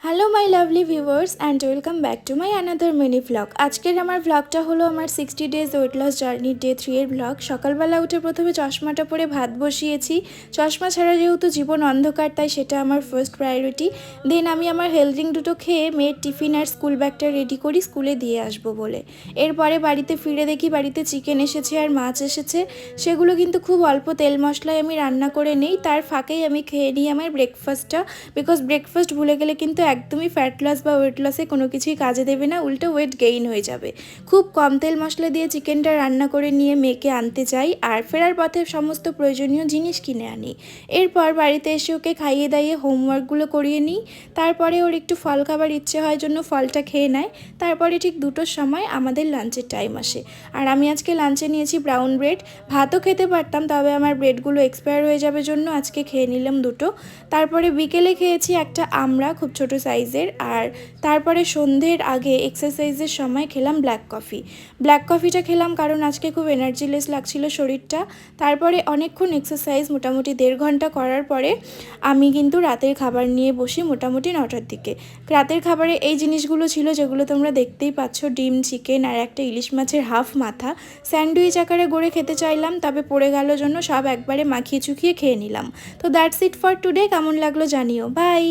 Hello my lovely viewers and welcome back to my another mini vlog. আজকের আমার ভ্লগটা হলো আমার 60 days weight loss journey day 3 এর ভ্লগ। সকালবেলা উঠে প্রথমে চশমাটা পরে ভাত বসিয়েছি। চশমা ছাড়া যেহেতু জীবন অন্ধকার, তাই সেটা আমার ফার্স্ট প্রায়োরিটি। দেন আমি আমার হেলথ ড্রিঙ্ক দুটো খেয়ে মেয়ের টিফিন আর স্কুল ব্যাগটা রেডি করি স্কুলে দিয়ে আসবো বলে। এরপরে বাড়িতে ফিরে দেখি বাড়িতে চিকেন এসেছে আর মাছ এসেছে। সেগুলো কিন্তু খুব অল্প তেল মশলায় আমি রান্না করে নিই, তার ফাঁকেই আমি খেয়ে নিই আমার ব্রেকফাস্টটা। বিকজ ব্রেকফাস্ট ভুলে গেলে কিন্তু একদমই ফ্যাট লস বা ওয়েট লসে কোনো কিছুই কাজে দেবে না, উল্টো ওয়েট গেইন হয়ে যাবে। খুব কম তেল মশলা দিয়ে চিকেনটা রান্না করে নিয়ে মেয়েকে আনতে যাই, আর ফেরার পথে সমস্ত প্রয়োজনীয় জিনিস কিনে আনি। এরপর বাড়িতে এসে ওকে খাইয়ে দাইয়ে হোমওয়ার্কগুলো করিয়ে নিই। তারপরে ওর একটু ফল খাবার ইচ্ছে হয় জন্য ফলটা খেয়ে নেয়। তারপরে ঠিক 2টোর সময় আমাদের লাঞ্চের টাইম আসে, আর আমি আজকে লাঞ্চে নিয়েছি ব্রাউন ব্রেড। ভাতও খেতে পারতাম, তবে আমার ব্রেডগুলো এক্সপায়ার হয়ে যাবে জন্য আজকে খেয়ে নিলাম 2টো। তারপরে বিকেলে খেয়েছি একটা আমরা খুব ছোট সাইজের, আর তারপরে সন্ধ্যের আগে এক্সারসাইজের সময় খেলাম ব্ল্যাক কফি। ব্ল্যাক কফিটা খেলাম কারণ আজকে খুব এনার্জিলেস লাগছিল শরীরটা। তারপরে অনেকক্ষণ এক্সারসাইজ, মোটামুটি 1.5 ঘন্টা করার পরে আমি কিন্তু রাতের খাবার নিয়ে বসি মোটামুটি 9টার দিকে। রাতের খাবারে এই জিনিসগুলো ছিল যেগুলো তোমরা দেখতেই পাচ্ছ, ডিম, চিকেন আর একটা ইলিশ মাছের হাফ মাথা। স্যান্ডউইচ আকারে গড়ে খেতে চাইলাম, তবে পড়ে গেল জন্য সব একবারে মাখিয়ে চুকিয়ে খেয়ে নিলাম। তো দ্যাটস ইট ফর টুডে। কেমন লাগলো জানিও। বাই।